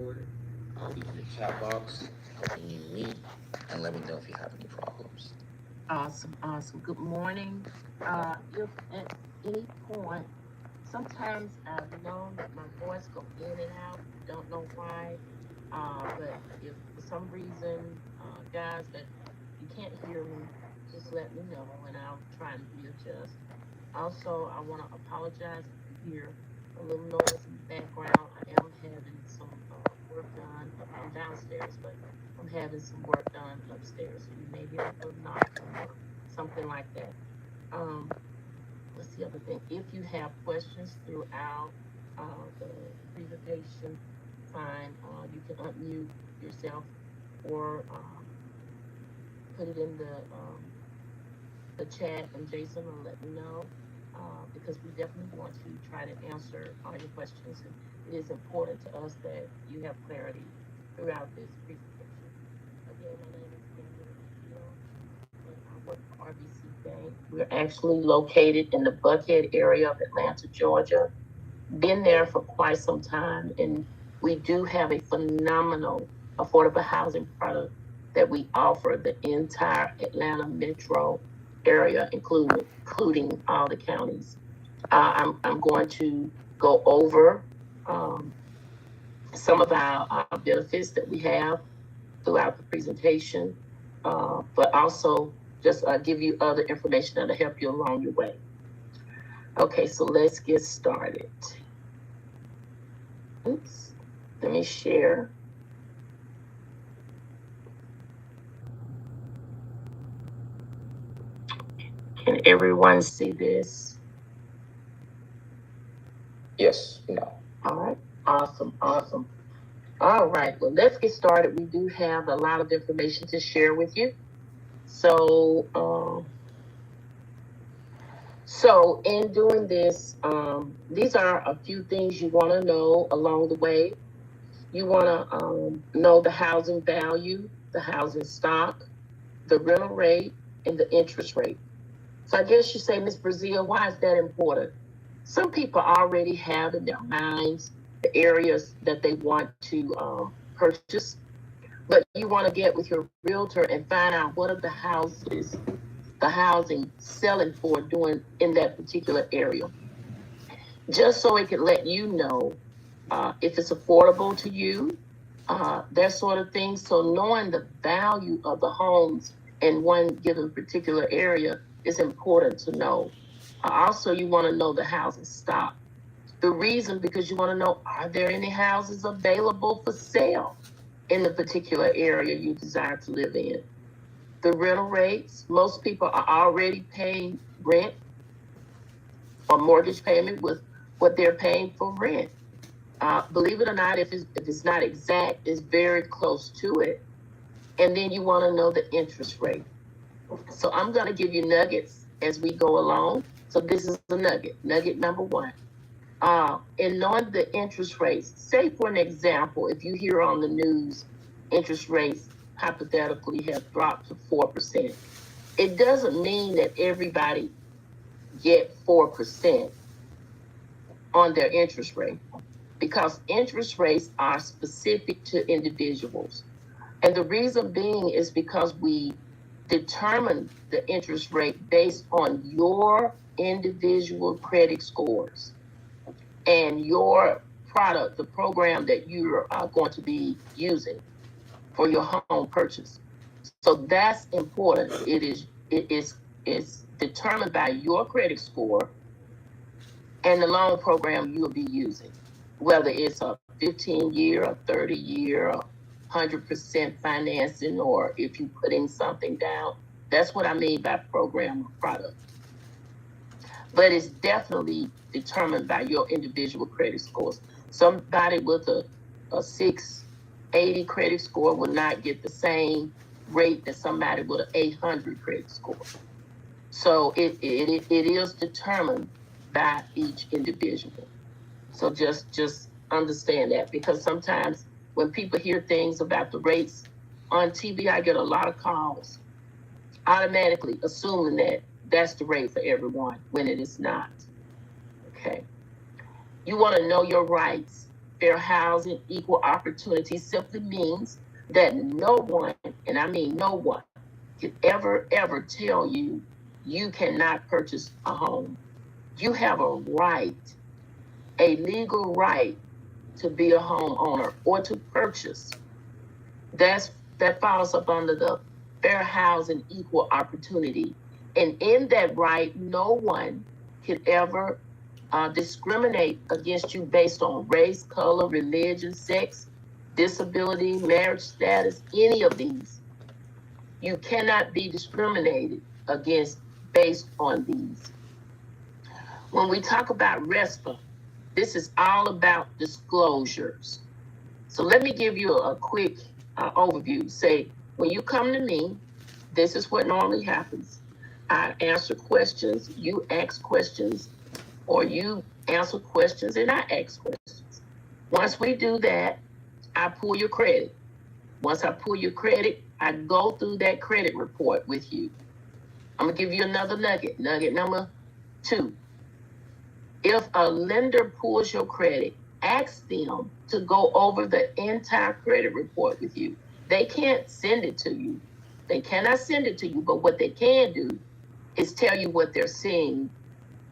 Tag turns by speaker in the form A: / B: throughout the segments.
A: Leave in the chat box helping you meet, and let me know if you have any problems. Awesome, awesome. Good morning. If at any point, sometimes I've known that my voice go in and out, don't know why. But if for some reason, guys, that you can't hear me, just let me know and I'll try and readjust. Also, I want to apologize if you hear a little noise in the background. I am having some work done. I'm downstairs, but I'm having some work done upstairs. So you may hear a little knocking or something like that. Um, what's the other thing? If you have questions throughout the presentation, fine. You can unmute yourself or put it in the chat, and Jason will let me know because we definitely want to try to answer all your questions. And it is important to us that you have clarity throughout this presentation. Again, my name is Daniel, and I work for RBC Bank. We're actually located in the Buckhead area of Atlanta, Georgia. Been there for quite some time, and we do have a phenomenal affordable housing product that we offer the entire Atlanta metro area, including all the counties. I'm going to go over um, some of our benefits that we have throughout the presentation, but also just give you other information that'll help you along your way. Okay, so let's get started. Oops, let me share. Can everyone see this? Yes, no. All right, awesome, awesome. All right, well, let's get started. We do have a lot of information to share with you. So in doing this, these are a few things you want to know along the way. You want to know the housing value, the housing stock, the rental rate, and the interest rate. So I guess you say, Miss Brazil, why is that important? Some people already have in their minds the areas that they want to purchase, but you want to get with your realtor and find out what are the housing selling for doing in that particular area, just so it can let you know if it's affordable to you, that sort of thing. So knowing the value of the homes in one given particular area is important to know. Also, you want to know the housing stock. The reason, because you want to know, are there any houses available for sale in the particular area you desire to live in? The rental rates, most people are already paying rent or mortgage payment with what they're paying for rent. Believe it or not, if it's not exact, it's very close to it. And then you want to know the interest rate. So I'm going to give you nuggets as we go along. So this is the nugget. Nugget number one. In knowing the interest rates, say for an example, if you hear on the news, interest rates hypothetically have dropped to 4%. It doesn't mean that everybody get 4% on their interest rate, because interest rates are specific to individuals. And the reason being is because we determine the interest rate based on your individual credit scores and your product, the program that you're going to be using for your home purchase. So that's important. It's determined by your credit score and the loan program you'll be using, whether it's a 15-year, a 30-year, a 100% financing, or if you putting something down. That's what I mean by program or product. But it's definitely determined by your individual credit scores. Somebody with a 680 credit score will not get the same rate as somebody with an 800 credit score. So it is determined by each individual. So just understand that, because sometimes when people hear things about the rates on TV, I get a lot of calls automatically assuming that that's the rate for everyone when it is not. Okay. You want to know your rights fair housing, equal opportunity simply means that no one, and I mean no one, could ever tell you you cannot purchase a home. You have a right, a legal right to be a homeowner or to purchase. That falls up under the fair housing equal opportunity. And in that right, no one could ever discriminate against you based on race, color, religion, sex, disability, marriage status, any of these. You cannot be discriminated against based on these. When we talk about RESPA, this is all about disclosures. So let me give you a quick overview. Say, when you come to me, this is what normally happens. I answer questions, you ask questions, or you answer questions and I ask questions. Once we do that, I pull your credit. Once I pull your credit, I go through that credit report with you. I'm going to give you another nugget. Nugget number 2. If a lender pulls your credit, ask them to go over the entire credit report with you. They can't send it to you. They cannot send it to you, but what they can do is tell you what they're seeing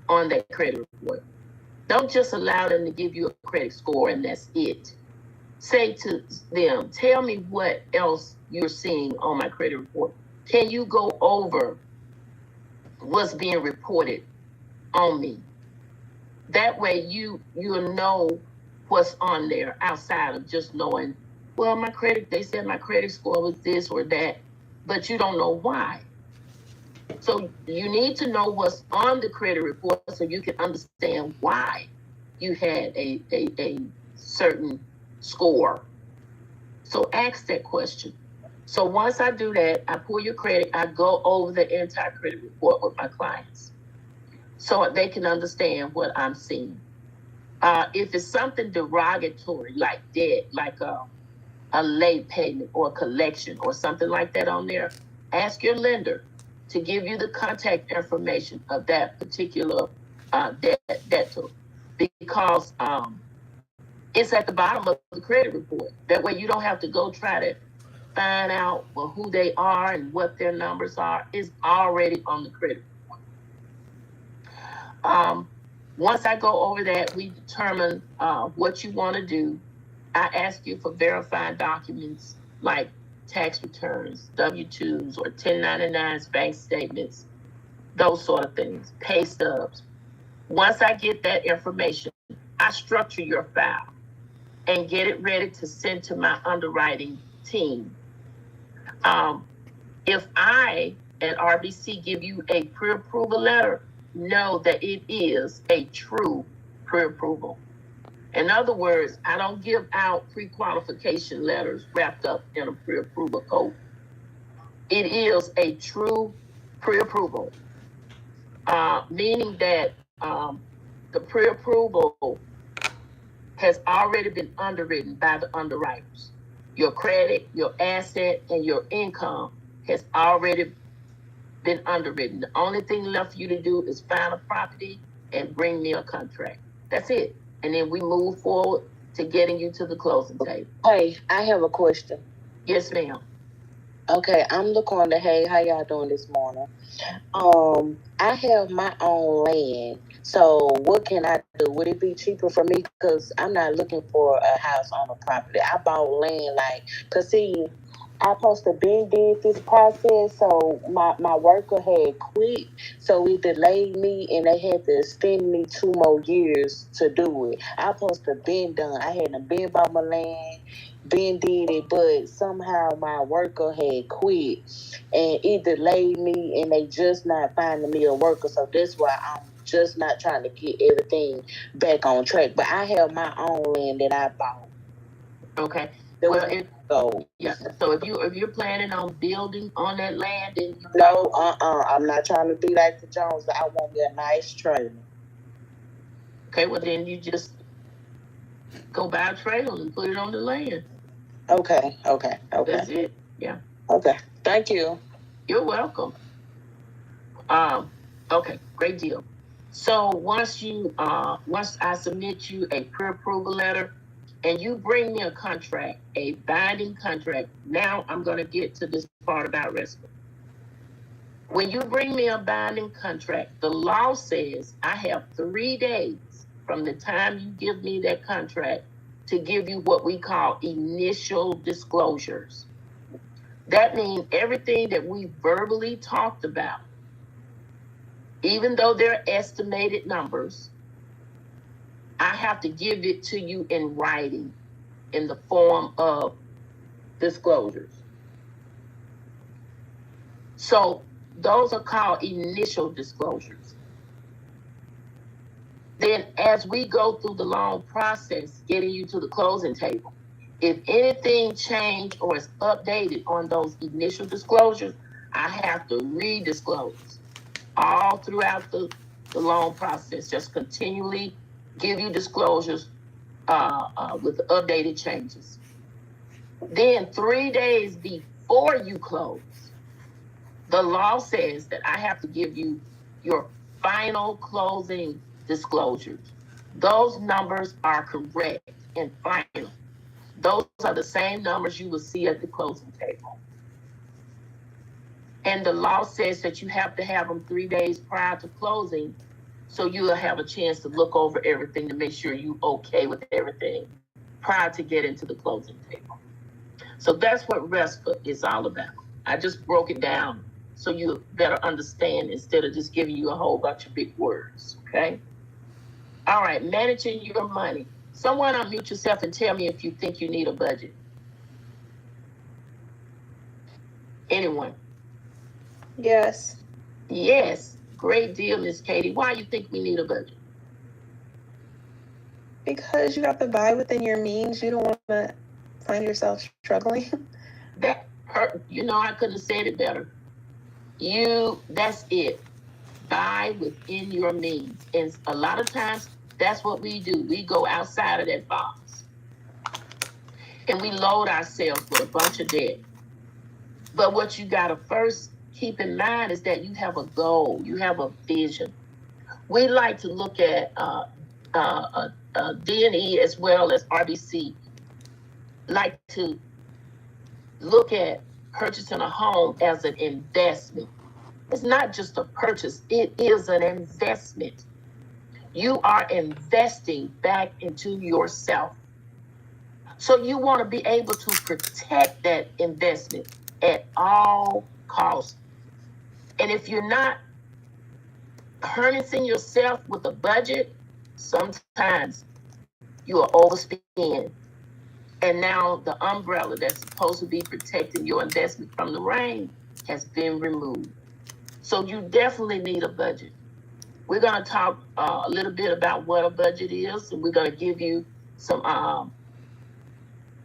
A: on that credit report. Don't just allow them to give you a credit score and that's it. Say to them, tell me what else you're seeing on my credit report. Can you go over what's being reported on me? That way you'll know what's on there outside of just knowing, well, they said my credit score was this or that, but you don't know why. So you need to know what's on the credit report so you can understand why you had a certain score. So ask that question. So once I do that, I pull your credit, I go over the entire credit report with my clients so they can understand what I'm seeing. If it's something derogatory like debt, like a late payment or collection or something like that on there, ask your lender to give you the contact information of that particular debtor because it's at the bottom of the credit report. That way you don't have to go try to find out who they are and what their numbers are. It's already on the credit report. Once I go over that, we determine what you want to do. I ask you for verifying documents like tax returns, W-2s, or 1099s, bank statements, those sort of things, pay stubs. Once I get that information, I structure your file and get it ready to send to my underwriting team. If I at RBC give you a pre-approval letter, know that it is a true pre-approval. In other words, I don't give out pre-qualification letters wrapped up in a pre-approval code. It is a true pre-approval, meaning that the pre-approval has already been underwritten by the underwriters. Your credit, your asset, and your income has already been underwritten. The only thing left for you to do is find a property and bring me a contract. That's it. And then we move forward to getting you to the closing table.
B: Hey, I have a question.
A: Yes, ma'am.
B: Okay, I'm LaQuanda. Hey, how y'all doing this morning? I have my own land. So what can I do? Would it be cheaper for me? Because I'm not looking for a house on a property. I bought land because see, I supposed to been did this process, so my worker had quit, so it delayed me, and they had to extend me 2 more years to do it. I supposed to been done. I hadn't been bought my land, been did it, but somehow my worker had quit, and it delayed me, and they just not finding me a worker, so that's why I'm just not trying to get everything back on track. But I have my own land that I bought.
A: Okay. So if you're planning on building on that land, then
B: I'm not trying to be like the Jones. I want me a nice trailer.
A: Okay, well then you just go buy a trailer and put it on the land.
B: Okay.
A: That's it. Yeah.
B: Okay. Thank you.
A: You're welcome. Okay, great deal. So once I submit you a pre-approval letter, and you bring me a contract, a binding contract. Now I'm going to get to this part about RESPA. When you bring me a binding contract, the law says I have 3 days from the time you give me that contract to give you what we call initial disclosures. That means everything that we verbally talked about, even though they're estimated numbers, I have to give it to you in writing in the form of disclosures. So those are called initial disclosures. Then as we go through the long process, getting you to the closing table, if anything changed or is updated on those initial disclosures, I have to redisclose all throughout the loan process. Just continually give you disclosures with updated changes. Then 3 days before you close, the law says that I have to give you your final closing disclosures. Those numbers are correct and final. Those are the same numbers you will see at the closing table. And the law says that you have to have them 3 days prior to closing, so you'll have a chance to look over everything to make sure you're okay with everything prior to getting to the closing table. So that's what RESPA is all about. I just broke it down so you better understand instead of just giving you a whole bunch of big words, okay? All right, managing your money. Someone unmute yourself and tell me if you think you need a budget. Anyone?
C: Yes.
A: Yes, great deal, Miss Katie. Why do you think we need a budget?
C: Because you have to buy within your means. You don't want to find yourself struggling.
A: That hurt. You know, I couldn't have said it better. That's it. Buy within your means. And a lot of times, that's what we do. We go outside of that box. And we load ourselves with a bunch of debt. But what you got to first keep in mind is that you have a goal. You have a vision. We like to look at D&E as well as RBC. Like to look at purchasing a home as an investment. It's not just a purchase, it is an investment. You are investing back into yourself. So you want to be able to protect that investment at all costs. And if you're not harnessing yourself with a budget, sometimes you will overspend. And now the umbrella that's supposed to be protecting your investment from the rain has been removed. So you definitely need a budget. We're going to talk a little bit about what a budget is, and we're going to give you some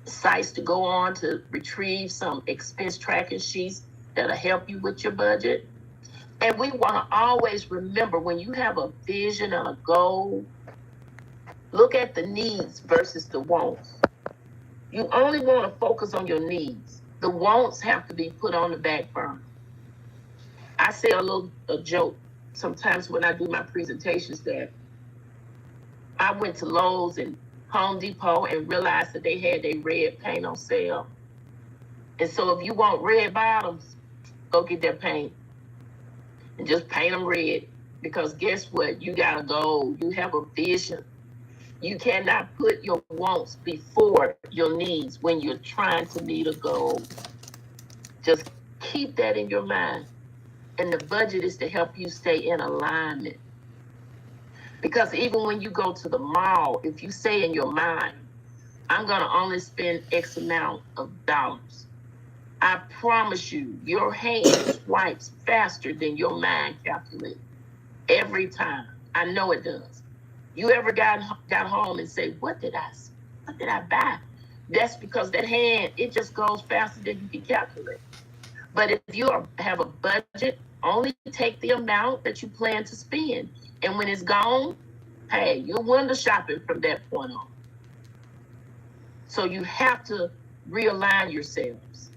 A: sites to go on to retrieve some expense tracking sheets that'll help you with your budget. And we want to always remember, when you have a vision and a goal, look at the needs versus the wants. You only want to focus on your needs. The wants have to be put on the back burner. I say a joke sometimes when I do my presentations that I went to Lowe's and Home Depot and realized that they had their red paint on sale. And so if you want red bottoms, go get their paint and just paint them red. Because guess what? You got a goal. You have a vision. You cannot put your wants before your needs when you're trying to meet a goal. Just keep that in your mind. And the budget is to help you stay in alignment. Because even when you go to the mall, if you say in your mind, I'm going to only spend X amount of dollars, I promise you, your hand swipes faster than your mind calculates. Every time. I know it does. You ever got home and say, what did I buy? That's because that hand, it just goes faster than you can calculate. But if you have a budget, only take the amount that you plan to spend. And when it's gone, hey, you'll window shopping from that point on. So you have to realign yourselves.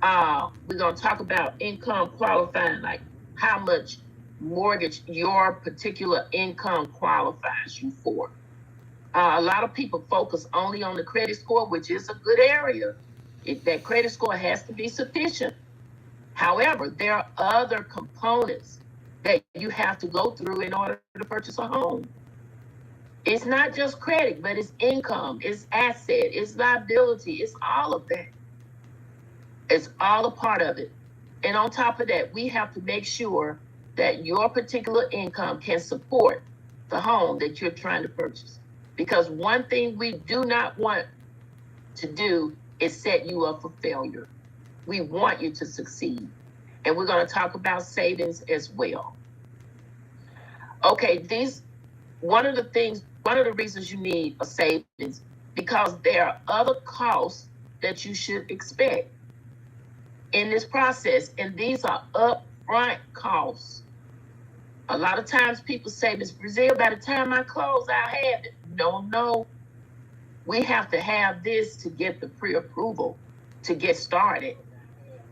A: We're going to talk about income qualifying, like how much mortgage your particular income qualifies you for. A lot of people focus only on the credit score, which is a good area. That credit score has to be sufficient. However, there are other components that you have to go through in order to purchase a home. It's not just credit, but it's income, it's asset, it's liability, it's all of that. It's all a part of it. And on top of that, we have to make sure that your particular income can support the home that you're trying to purchase. Because one thing we do not want to do is set you up for failure. We want you to succeed. And we're going to talk about savings as well. Okay, one of the reasons you need a savings, because there are other costs that you should expect in this process, and these are upfront costs. A lot of times people say, Ms. Brazil, by the time I close, I'll have it. No. We have to have this to get the pre-approval to get started.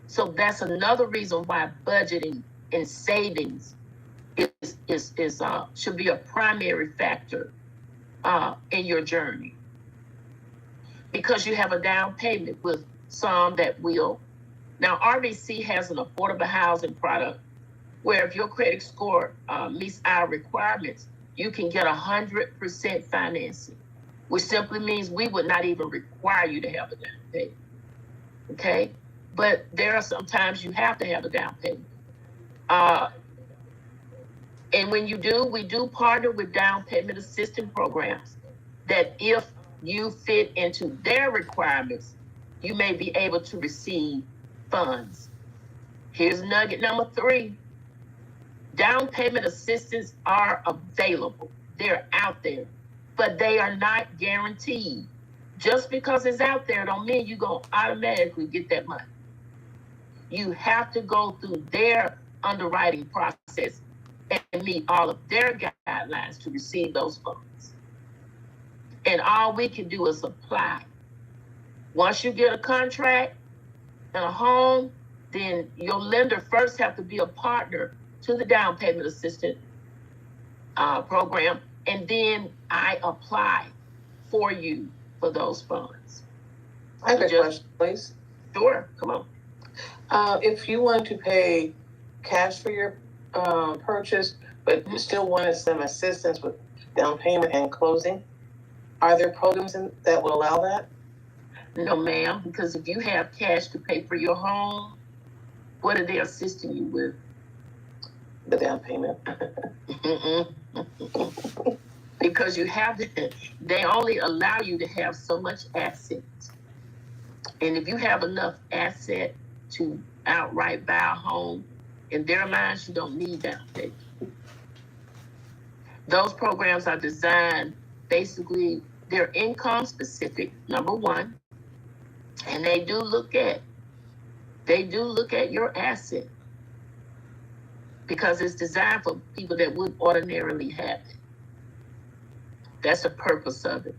A: So that's another reason why budgeting and savings should be a primary factor in your journey. Because you have a down payment with some that will. Now, RBC has an affordable housing product where if your credit score meets our requirements, you can get 100% financing, which simply means we would not even require you to have a down payment. Okay? But there are sometimes you have to have a down payment. And when you do, we do partner with down payment assistance programs that if you fit into their requirements, you may be able to receive funds. Here's nugget number 3. Down payment assistance are available. They're out there, but they are not guaranteed. Just because it's out there don't mean you're going to automatically get that money. You have to go through their underwriting process and meet all of their guidelines to receive those funds. And all we can do is apply. Once you get a contract and a home, then your lender first have to be a partner to the down payment assistance program, and then I apply for you for those funds.
D: I have a question, please.
A: Sure, come on.
D: If you want to pay cash for your purchase, but you still wanted some assistance with down payment and closing, are there programs that will allow that?
A: No, ma'am, because if you have cash to pay for your home, what are they assisting you with?
D: The down payment.
A: Because they only allow you to have so much asset. And if you have enough asset to outright buy a home, in their minds, you don't need down payment. Those programs are designed, basically, they're income specific, number 1. And they do look at your asset, because it's designed for people that would ordinarily have it. That's the purpose of it.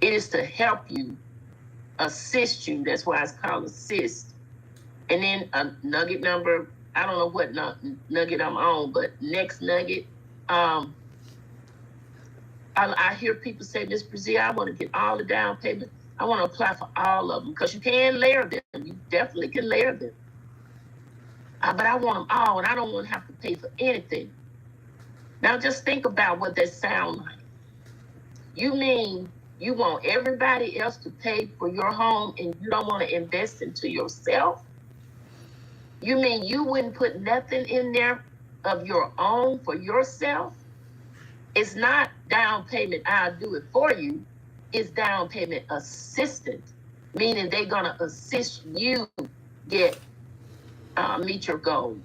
A: It is to help you, assist you. That's why it's called assist. And then a nugget number, I don't know what nugget I'm on, but next nugget, I hear people say, Miss Brazil, I want to get all the down payment. I want to apply for all of them, because you can layer them. You definitely can layer them. But I want them all, and I don't want to have to pay for anything. Now just think about what that sounds like. You mean you want everybody else to pay for your home and you don't want to invest into yourself? You mean you wouldn't put nothing in there of your own for yourself? It's not down payment, I'll do it for you. It's down payment assistance, meaning they're going to assist you meet your goal.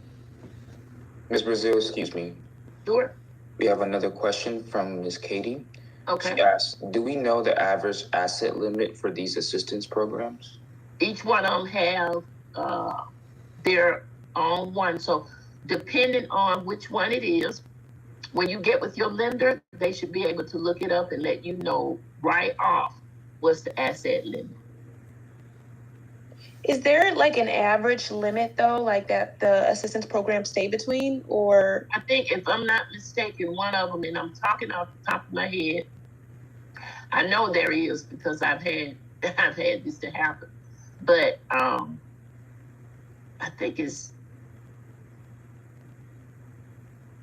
E: Ms. Brazil, excuse me.
A: Sure.
E: We have another question from Ms. Katie.
A: Okay.
E: She asks, do we know the average asset limit for these assistance programs?
A: Each one of them have their own one. So depending on which one it is, when you get with your lender, they should be able to look it up and let you know right off what's the asset limit.
C: Is there like an average limit though, like that the assistance programs stay between, or?
A: I think if I'm not mistaken, one of them, and I'm talking off the top of my head, I know there is because I've had this to happen. But I think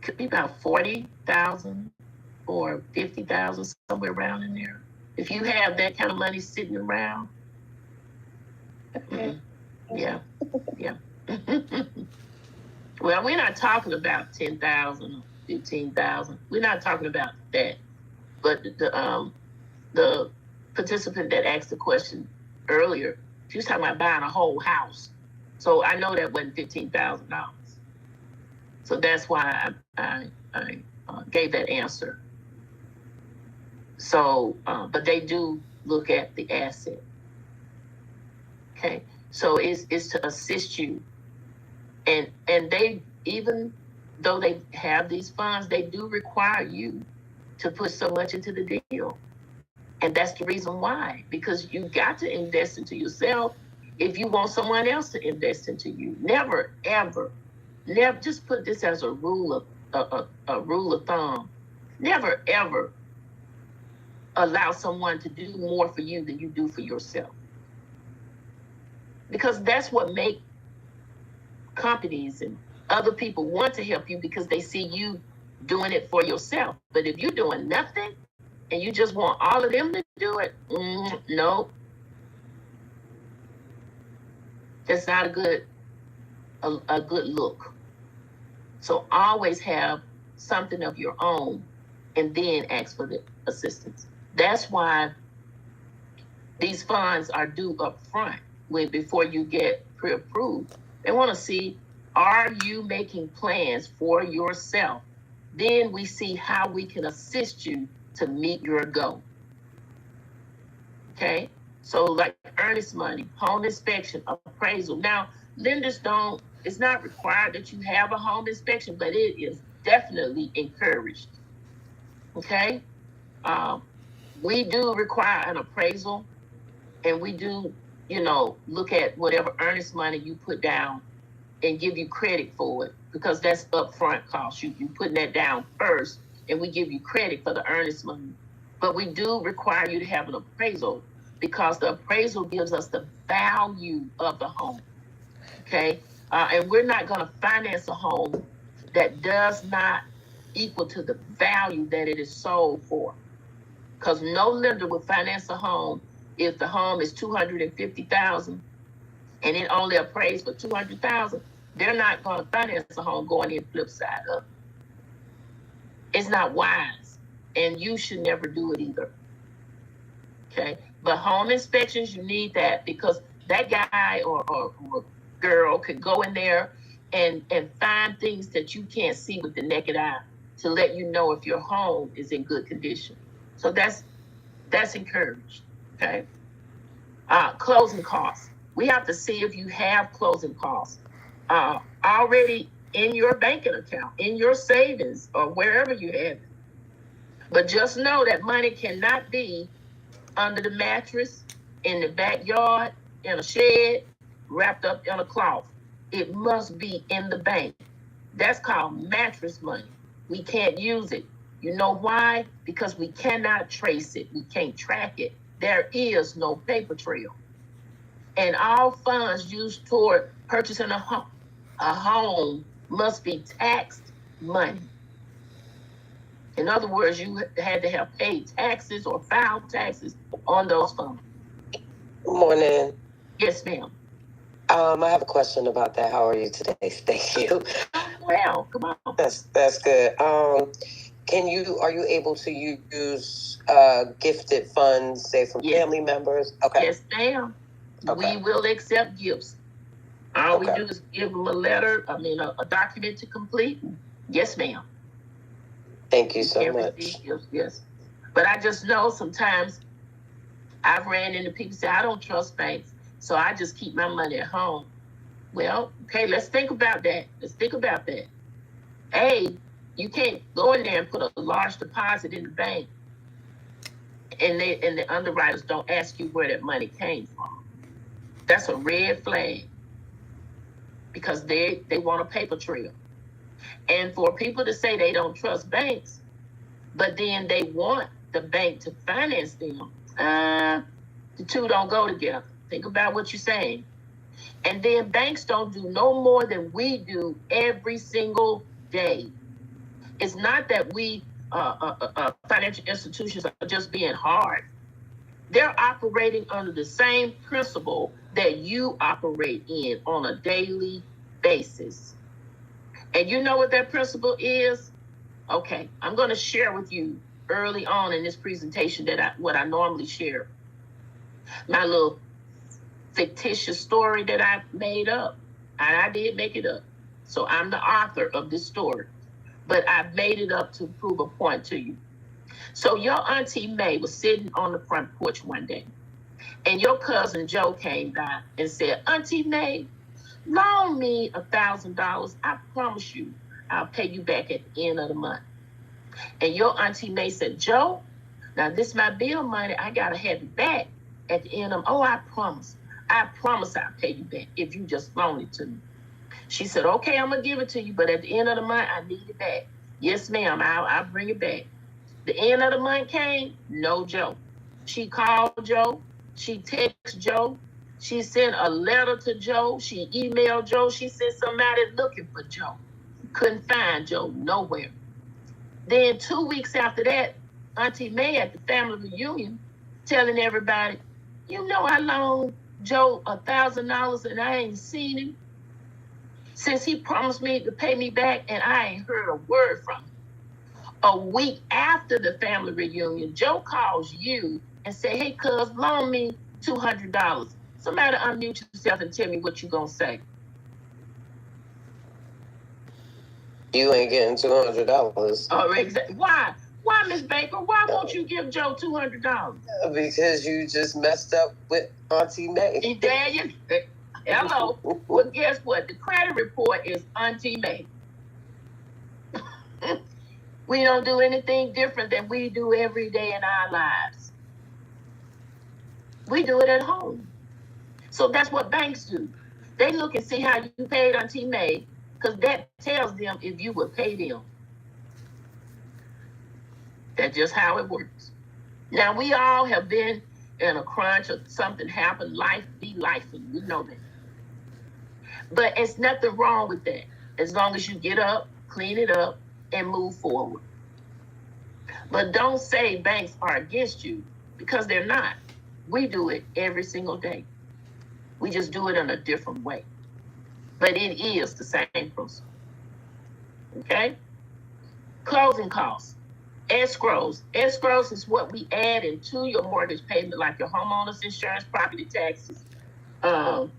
A: could be about 40,000 or 50,000, somewhere around in there. If you have that kind of money sitting around, yeah. Well, we're not talking about 10,000 or 15,000. We're not talking about that. But the participant that asked the question earlier, she was talking about buying a whole house. So I know that wasn't $15,000. So that's why I gave that answer. So, but they do look at the asset. Okay, so it's to assist you, and they, even though they have these funds, they do require you to put so much into the deal. And that's the reason why, because you got to invest into yourself if you want someone else to invest into you. Never, ever, never, just put this as a rule of thumb. Never, ever allow someone to do more for you than you do for yourself. Because that's what makes companies and other people want to help you, because they see you doing it for yourself. But if you're doing nothing and you just want all of them to do it, no, that's not a good look. So always have something of your own and then ask for the assistance. That's why these funds are due up front before you get pre-approved. They want to see, are you making plans for yourself? Then we see how we can assist you to meet your goal. Okay? So like earnest money, home inspection, appraisal. Now, lenders don't, it's not required that you have a home inspection, but it is definitely encouraged. Okay? We do require an appraisal, and we do, look at whatever earnest money you put down and give you credit for it, because that's upfront cost. You putting that down first, and we give you credit for the earnest money. But we do require you to have an appraisal, because the appraisal gives us the value of the home. Okay? And we're not going to finance a home that does not equal to the value that it is sold for. Because no lender will finance a home if the home is $250,000 and it only appraised for $200,000. They're not going to finance a home going in flip side up. It's not wise, and you should never do it either. Okay, but home inspections, you need that, because that guy or girl could go in there and find things that you can't see with the naked eye to let you know if your home is in good condition. So that's encouraged. Okay. Closing costs. We have to see if you have closing costs already in your banking account, in your savings, or wherever you have it. But just know that money cannot be under the mattress, in the backyard, in a shed, wrapped up in a cloth. It must be in the bank. That's called mattress money. We can't use it. You know why? Because we cannot trace it. We can't track it. There is no paper trail. And all funds used toward purchasing a home must be taxed money. In other words, you had to have paid taxes or filed taxes on those funds.
F: Good morning.
A: Yes, ma'am.
F: I have a question about that. How are you today? Thank you.
A: Well, come on.
F: That's good. Are you able to use gifted funds, say from family members? Okay.
A: Yes, ma'am.
F: Okay.
A: We will accept gifts. All we do is give them a document to complete. Yes, ma'am.
F: Thank you so much.
A: Yes. But I just know sometimes I've ran into people say, I don't trust banks, so I just keep my money at home. Well, okay, let's think about that. You can't go in there and put a large deposit in the bank, and the underwriters don't ask you where that money came from. That's a red flag, because they want a paper trail. And for people to say they don't trust banks, but then they want the bank to finance them. The two don't go together. Think about what you're saying. And then banks don't do no more than we do every single day. It's not that we financial institutions are just being hard. They're operating under the same principle that you operate in on a daily basis. And you know what that principle is? Okay, I'm going to share with you early on in this presentation what I normally share. My little fictitious story that I made up. And I did make it up. So I'm the author of this story. But I made it up to prove a point to you. So your Auntie May was sitting on the front porch one day. And your cousin Joe came by and said, Auntie May, loan me $1,000. I promise you, I'll pay you back at the end of the month. And your Auntie May said, Joe, now this is my bill money. I got to have it back at the end of, I promise. I promise I'll pay you back if you just loan it to me. She said, okay, I'm going to give it to you, but at the end of the month, I need it back. Yes, ma'am, I'll bring it back. The end of the month came, no Joe. She called Joe. She texted Joe. She sent a letter to Joe. She emailed Joe. She sent somebody looking for Joe. Couldn't find Joe nowhere. Then 2 weeks after that, Auntie May at the family reunion telling everybody, you know I loaned Joe $1,000 and I ain't seen him since he promised me to pay me back, and I ain't heard a word from him. A week after the family reunion, Joe calls you and say, hey, cuz, loan me $200. Somebody unmute yourself and tell me what you gonna say.
F: You ain't getting $200.
A: Oh, exactly. Why? Why, Miss Baker? Why won't you give Joe $200?
F: Because you just messed up with Auntie May.
A: There you go. Hello. Well, guess what? The credit report is Auntie May. We don't do anything different than we do every day in our lives. We do it at home. So that's what banks do. They look and see how you paid Auntie May, because that tells them if you would pay them. That's just how it works. Now, we all have been in a crunch or something happened, life be life, and we know that. But it's nothing wrong with that, as long as you get up, clean it up, and move forward. But don't say banks are against you, because they're not. We do it every single day. We just do it in a different way. But it is the same principle. Okay? Closing costs. Escrows. Escrows is what we add into your mortgage payment, like your homeowner's insurance, property taxes. What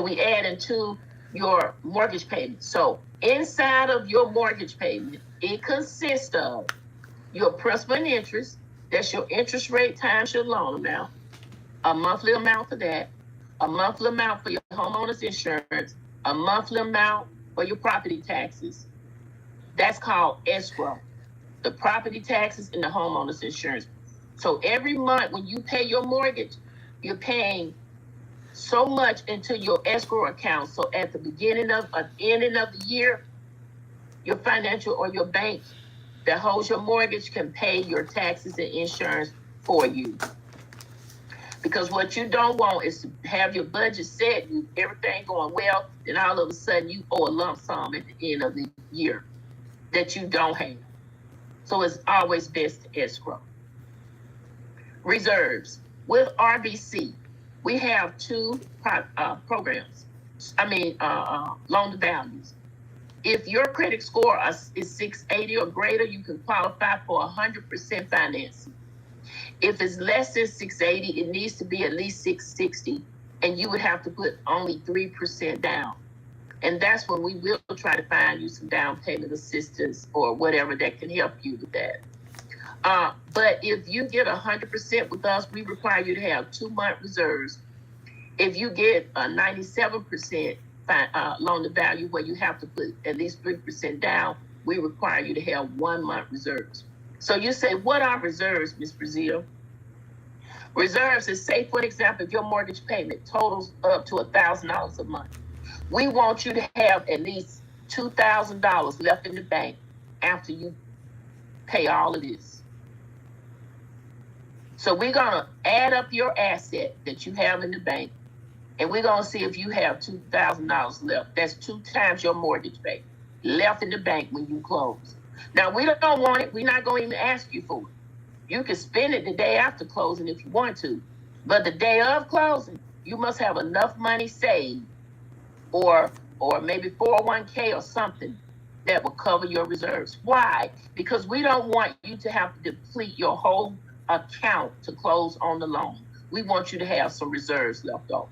A: we add into your mortgage payment. So inside of your mortgage payment, it consists of your principal and interest. That's your interest rate times your loan amount. A monthly amount for that. A monthly amount for your homeowner's insurance. A monthly amount for your property taxes. That's called escrow. The property taxes and the homeowner's insurance. So every month when you pay your mortgage, you're paying so much into your escrow account. So at the beginning of ending of the year, your financial or your bank that holds your mortgage can pay your taxes and insurance for you. Because what you don't want is to have your budget set, everything going well, then all of a sudden you owe a lump sum at the end of the year that you don't have. So it's always best to escrow. Reserves. With RBC, we have two programs. Loan to values. If your credit score is 680 or greater, you can qualify for 100% financing. If it's less than 680, it needs to be at least 660, and you would have to put only 3% down. And that's when we will try to find you some down payment assistance or whatever that can help you with that. But if you get 100% with us, we require you to have 2-month reserves. If you get a 97% loan to value where you have to put at least 3% down, we require you to have 1-month reserves. So you say, what are reserves, Ms. Brazil? Reserves is, say, for example, if your mortgage payment totals up to $1,000 a month. We want you to have at least $2,000 left in the bank after you pay all of this. So we're going to add up your asset that you have in the bank, and we're going to see if you have $2,000 left. That's 2 times your mortgage payment left in the bank when you close. Now, we don't want it. We're not going to even ask you for it. You can spend it the day after closing if you want to. But the day of closing, you must have enough money saved or maybe 401k or something that will cover your reserves. Why? Because we don't want you to have to deplete your whole account to close on the loan. We want you to have some reserves left over.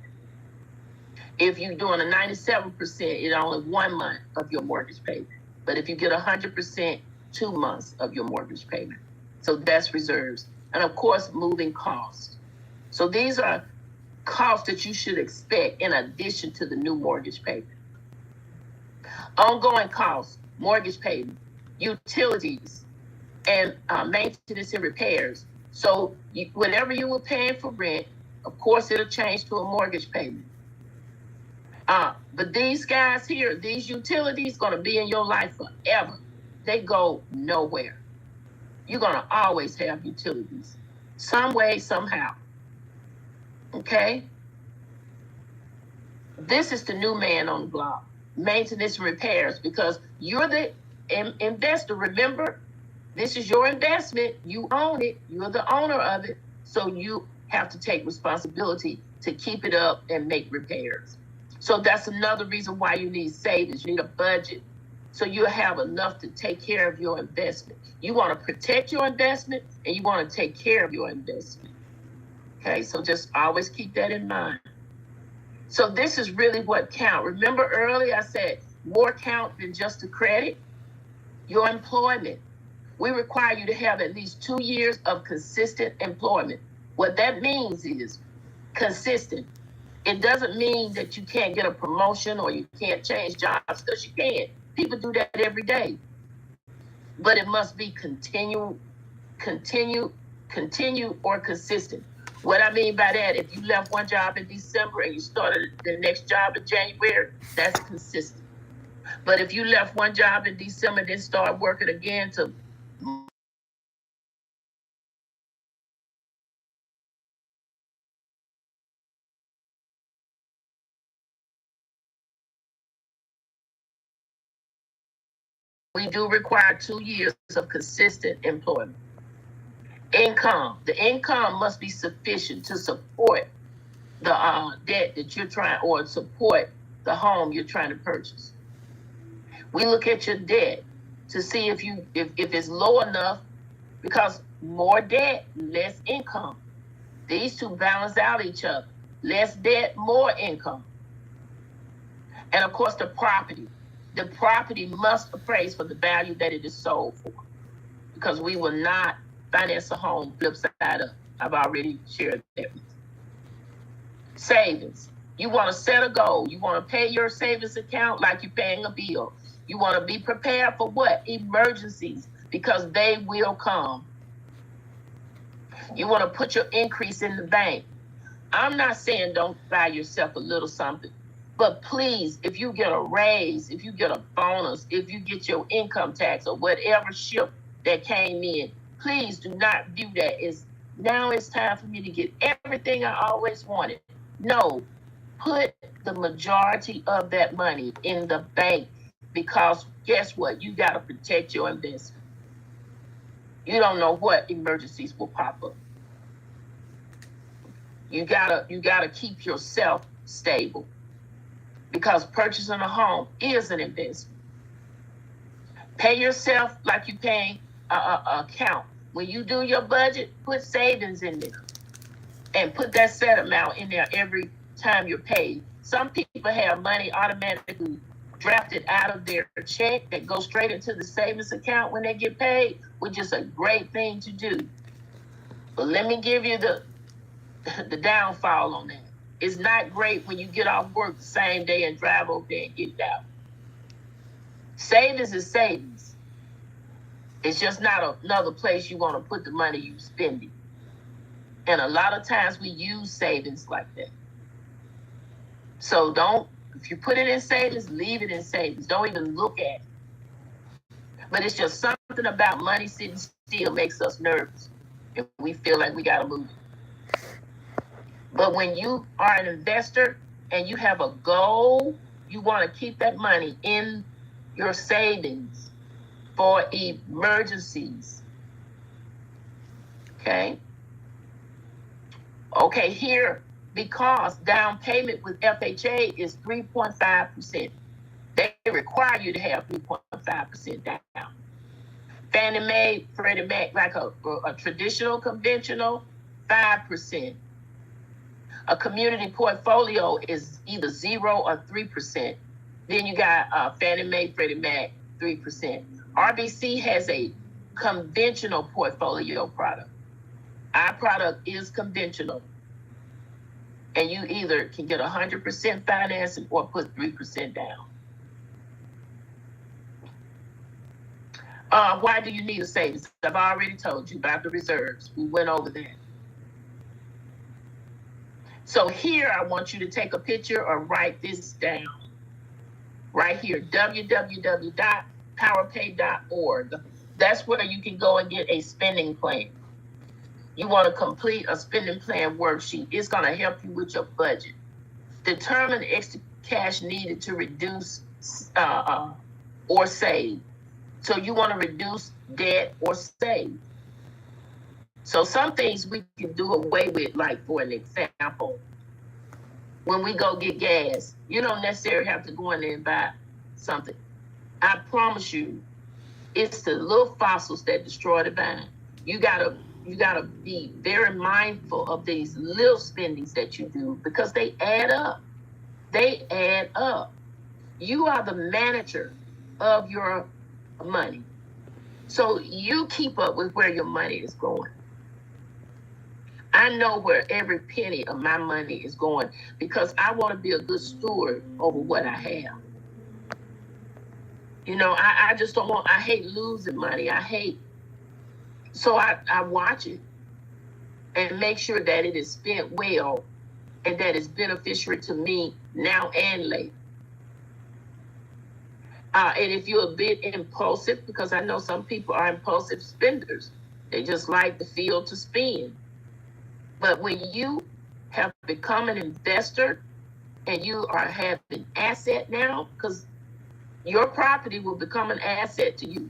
A: If you're doing a 97%, it's only 1 month of your mortgage payment. But if you get 100%, 2 months of your mortgage payment. So that's reserves. And of course, moving costs. So these are costs that you should expect in addition to the new mortgage payment. Ongoing costs, mortgage payment, utilities, and maintenance and repairs. So whatever you were paying for rent, of course, it'll change to a mortgage payment. But these guys here, these utilities, going to be in your life forever. They go nowhere. You're going to always have utilities, some way, somehow. Okay? This is the new man on the block, maintenance and repairs, because you're the investor. Remember, this is your investment. You own it. You're the owner of it. So you have to take responsibility to keep it up and make repairs. So that's another reason why you need savings. You need a budget. So you have enough to take care of your investment. You want to protect your investment and you want to take care of your investment. Okay, so just always keep that in mind. So this is really what counts. Remember earlier I said more count than just the credit? Your employment. We require you to have at least 2 years of consistent employment. What that means is consistent. It doesn't mean that you can't get a promotion or you can't change jobs, because you can. People do that every day. But it must be continue or consistent. What I mean by that, if you left one job in December and you started the next job in January, that's consistent. But if you left one job in December and then started working again to we do require 2 years of consistent employment. Income. The income must be sufficient to support the debt that you're trying, or support the home you're trying to purchase. We look at your debt to see if it's low enough, because more debt, less income. These two balance out each other. Less debt, more income. And of course, the property. The property must appraise for the value that it is sold for, because we will not finance a home flip side up. I've already shared that with you. Savings. You want to set a goal. You want to pay your savings account like you're paying a bill. You want to be prepared for what? Emergencies, because they will come. You want to put your increase in the bank. I'm not saying don't buy yourself a little something, but please, if you get a raise, if you get a bonus, if you get your income tax or whatever ship that came in, please do not view that as now it's time for me to get everything I always wanted. No, put the majority of that money in the bank, because guess what? You got to protect your investment. You don't know what emergencies will pop up. You gotta keep yourself stable, because purchasing a home is an investment. Pay yourself like you're paying a account. When you do your budget, put savings in there and put that set amount in there every time you're paid. Some people have money automatically drafted out of their check that goes straight into the savings account when they get paid, which is a great thing to do. But let me give you the downfall on that. It's not great when you get off work the same day and drive over there and get it out. Savings is savings. It's just not another place you want to put the money you spending. And a lot of times we use savings like that. So if you put it in savings, leave it in savings. Don't even look at it. But it's just something about money sitting still makes us nervous. And we feel like we got to move. But when you are an investor and you have a goal, you want to keep that money in your savings for emergencies. Okay? Okay, here, because down payment with FHA is 3.5%. They require you to have 3.5% down. Fannie Mae, Freddie Mac, like a traditional, conventional, 5%. A community portfolio is either 0 or 3%. Then you got Fannie Mae, Freddie Mac, 3%. RBC has a conventional portfolio product. Our product is conventional. And you either can get 100% financing or put 3% down. Why do you need a savings? I've already told you about the reserves. We went over that. So here, I want you to take a picture or write this down. Right here, www.powerpay.org. That's where you can go and get a spending plan. You want to complete a spending plan worksheet. It's going to help you with your budget. Determine extra cash needed to reduce or save. So you want to reduce debt or save. So some things we can do away with, like for an example, when we go get gas, you don't necessarily have to go in there and buy something. I promise you, it's the little fossils that destroy the vine. You gotta be very mindful of these little spendings that you do because they add up. They add up. You are the manager of your money. So you keep up with where your money is going. I know where every penny of my money is going because I want to be a good steward over what I have. You know, I just don't want, I hate losing money. So I watch it and make sure that it is spent well and that it's beneficial to me now and later. And if you're a bit impulsive, because I know some people are impulsive spenders, they just like the feel to spend. But when you have become an investor and you have an asset now, because your property will become an asset to you.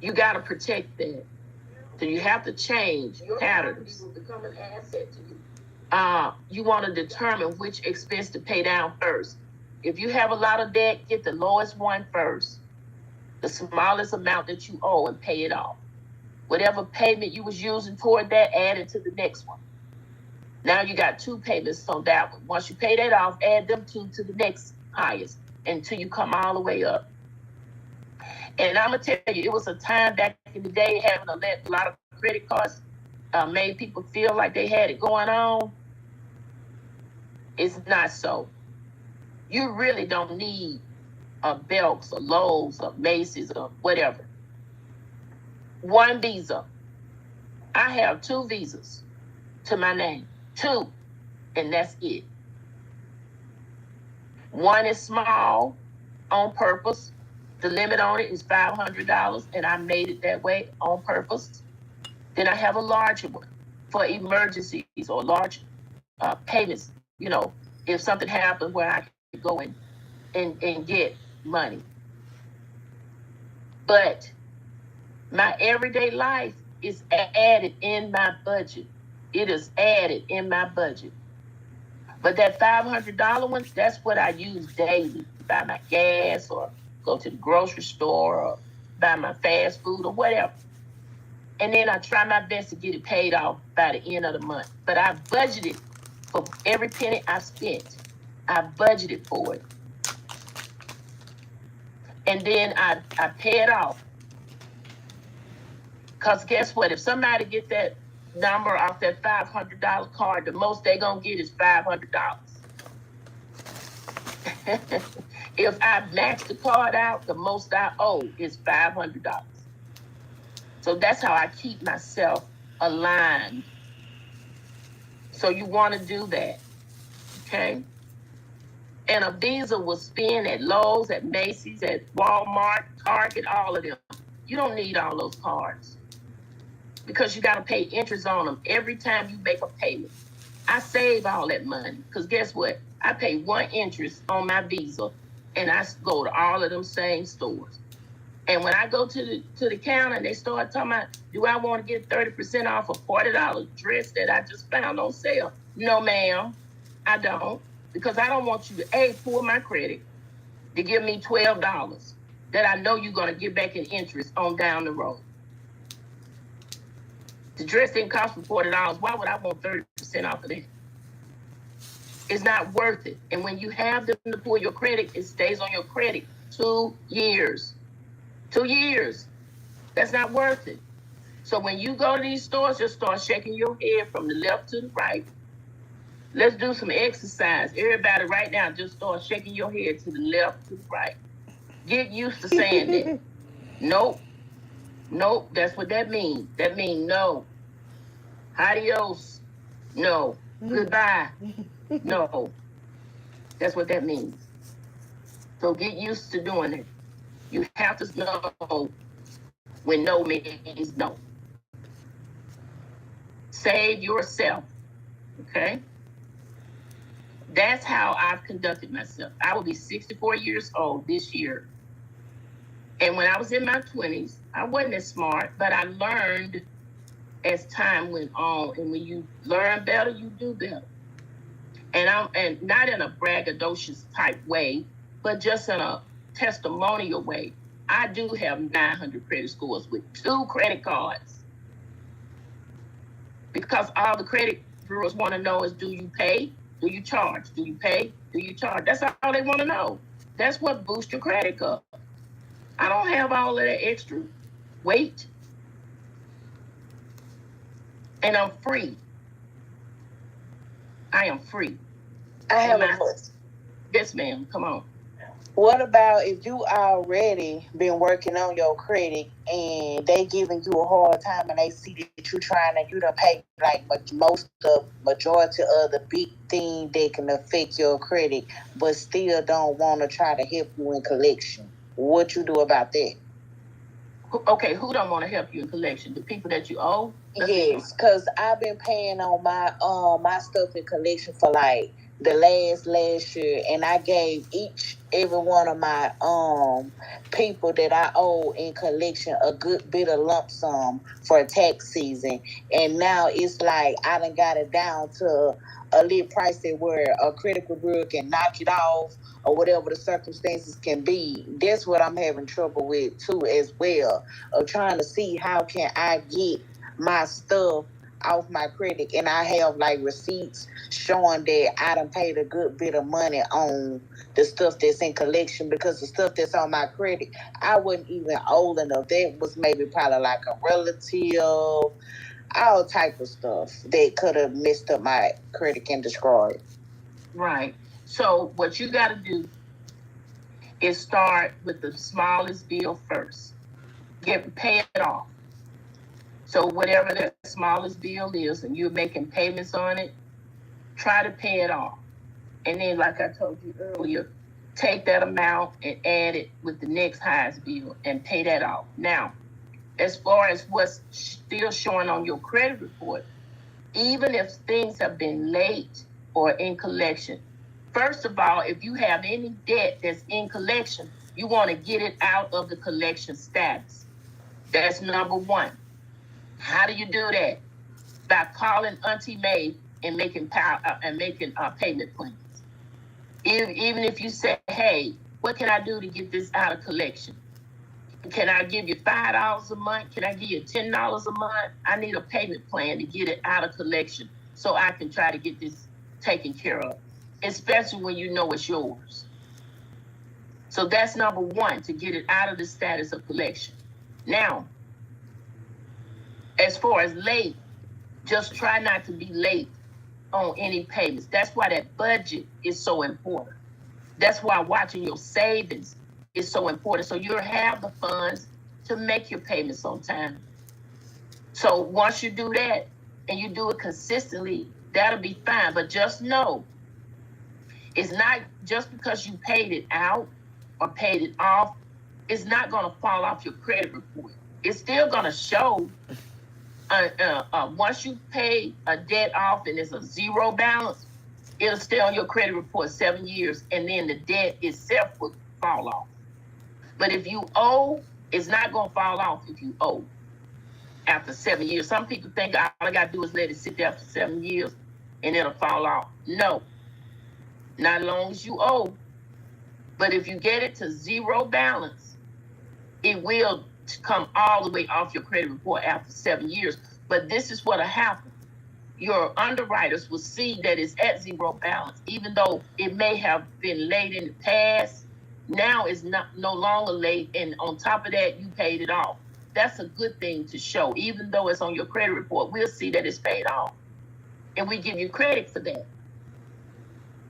A: You got to protect that. So you have to change patterns. Will become an asset to you. You want to determine which expense to pay down first. If you have a lot of debt, get the lowest one first. The smallest amount that you owe and pay it off. Whatever payment you was using toward that, add it to the next one. Now you got 2 payments on that one. Once you pay that off, add them 2 to the next highest until you come all the way up. And I'm going to tell you, it was a time back in the day having a lot of credit cards made people feel like they had it going on. It's not so. You really don't need a Belks or Lowe's or Macy's or whatever. One Visa. I have 2 visas to my name. 2. And that's it. One is small on purpose. The limit on it is $500, and I made it that way on purpose. Then I have a larger one for emergencies or large payments. You know, if something happens where I can go in and get money. But my everyday life is added in my budget. It is added in my budget. But that $500 one, that's what I use daily to buy my gas or go to the grocery store or buy my fast food or whatever. And then I try my best to get it paid off by the end of the month. But I budgeted for every penny I spent. I budgeted for it. And then I pay it off. Because guess what? If somebody get that number off that $500 card, the most they're going to get is $500. If I max the card out, the most I owe is $500. So that's how I keep myself aligned. So you want to do that, okay? And a Visa will spend at Lowe's, at Macy's, at Walmart, Target, all of them. You don't need all those cards because you got to pay interest on them every time you make a payment. I save all that money because guess what? I pay one interest on my Visa, and I go to all of them same stores. And when I go to the counter and they start talking about, do I want to get 30% off a $40 dress that I just found on sale? No, ma'am, I don't. Because I don't want you to, pull my credit to give me $12 that I know you're going to get back in interest on down the road. The dress didn't cost me $40. Why would I want 30% off of that? It's not worth it. And when you have them to pull your credit, it stays on your credit 2 years. 2 years. That's not worth it. So when you go to these stores, just start shaking your head from the left to the right. Let's do some exercise. Everybody right now, just start shaking your head to the left, to the right. Get used to saying that. Nope. Nope. That's what that means. That means no. Adios. No. Goodbye. No. That's what that means. So get used to doing it. You have to know when no means no. Save yourself. Okay? That's how I've conducted myself. I will be 64 years old this year. And when I was in my 20s, I wasn't as smart, but I learned as time went on. And when you learn better, you do better. And not in a braggadocious type way, but just in a testimonial way. I do have 900 credit scores with 2 credit cards. Because all the credit bureaus want to know is, do you pay? Do you charge? Do you pay? Do you charge? That's all they want to know. That's what boosts your credit card. I don't have all of that extra weight. And I'm free. I am free.
B: I have
A: Yes, ma'am. Come on.
B: What about if you already been working on your credit and they giving you a hard time and they see that you trying and you done pay like majority of the big thing that can affect your credit, but still don't want to try to help you in collection? What you do about that?
A: Okay, who don't want to help you in collection? The people that you owe?
B: Yes, because I've been paying on my stuff in collection for like the last year, and I gave every one of my people that I owe in collection a good bit of lump sum for tax season, and now it's like I done got it down to a little price where a credit bureau can knock it off or whatever the circumstances can be. That's what I'm having trouble with too, as well, of trying to see how can I get my stuff off my credit, and I have like receipts showing that I done paid a good bit of money on the stuff that's in collection, because the stuff that's on my credit, I wasn't even old enough. That was maybe probably like a relative, all type of stuff that could have messed up my credit and destroyed it.
A: Right. So what you got to do is start with the smallest bill first. Pay it off. So whatever that smallest bill is, and you're making payments on it, try to pay it off. And then, like I told you earlier, take that amount and add it with the next highest bill and pay that off. Now, as far as what's still showing on your credit report, even if things have been late or in collection, first of all, if you have any debt that's in collection, you want to get it out of the collection status. That's number one. How do you do that? By calling Auntie May and making payment plans. Even if you say, hey, what can I do to get this out of collection? Can I give you $5 a month? Can I give you $10 a month? I need a payment plan to get it out of collection so I can try to get this taken care of, especially when you know it's yours. So that's number one, to get it out of the status of collection. Now, as far as late, just try not to be late on any payments. That's why that budget is so important. That's why watching your savings is so important. So you'll have the funds to make your payments on time. So once you do that and you do it consistently, that'll be fine. But just know, It's not just because you paid it out or paid it off, it's not going to fall off your credit report. It's still going to show once you pay a debt off and it's a zero balance, it'll stay on your credit report 7 years, and then the debt itself will fall off. But if you owe, it's not going to fall off if you owe after 7 years. Some people think all I got to do is let it sit there for 7 years and it'll fall off. No, not as long as you owe. But if you get it to zero balance, it will come all the way off your credit report after 7 years. But this is what'll happen. Your underwriters will see that it's at zero balance, even though it may have been late in the past. Now it's no longer late, and on top of that, you paid it off. That's a good thing to show. Even though it's on your credit report, we'll see that it's paid off, and we give you credit for that.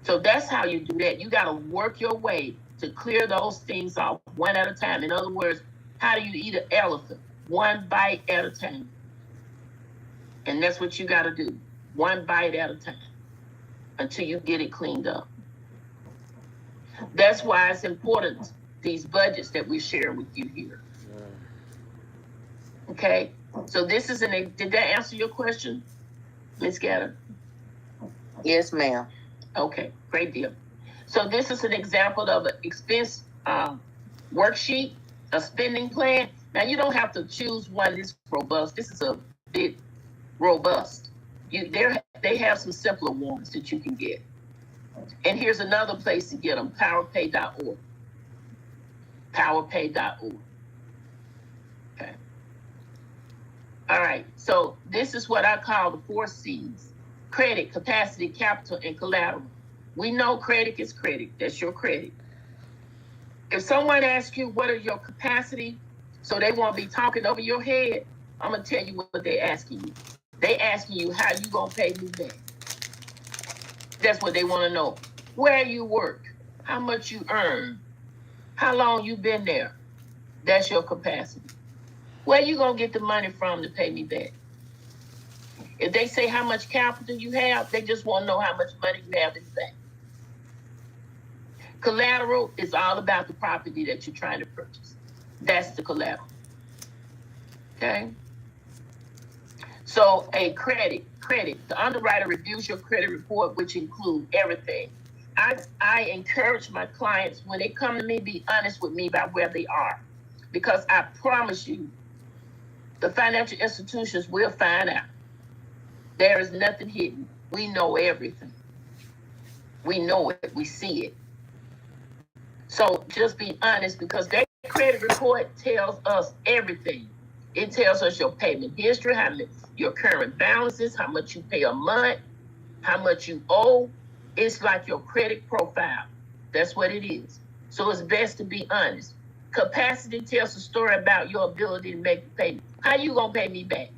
A: So that's how you do that. You got to work your way to clear those things off one at a time. In other words, how do you eat an elephant? One bite at a time. And that's what you got to do. One bite at a time until you get it cleaned up. That's why it's important, these budgets that we share with you here. Okay? So this is did that answer your question, Ms. Gatter?
B: Yes, ma'am.
A: Okay, great deal. So this is an example of an expense worksheet, a spending plan. Now you don't have to choose one that's robust. This is a bit robust. They have some simpler ones that you can get. And here's another place to get them, powerpay.org. Powerpay.org. Okay. All right, so this is what I call the 4 C's. Credit, capacity, capital, and collateral. We know credit is credit. That's your credit. If someone asks you what are your capacity, so they won't be talking over your head, I'm going to tell you what they're asking you. They asking you how you going to pay me back. That's what they want to know. Where you work, how much you earn, how long you been there. That's your capacity. Where you going to get the money from to pay me back? If they say how much capital you have, they just want to know how much money you have in the bank. Collateral is all about the property that you're trying to purchase. That's the collateral. Okay? So a credit. The underwriter reviews your credit report, which includes everything. I encourage my clients, when they come to me, be honest with me about where they are. Because I promise you, the financial institutions will find out. There is nothing hidden. We know everything. We know it. We see it. So just be honest, because their credit report tells us everything. It tells us your payment history, how much your current balances, how much you pay a month, how much you owe. It's like your credit profile. That's what it is. So it's best to be honest. Capacity tells a story about your ability to make the payment. How you gonna pay me back?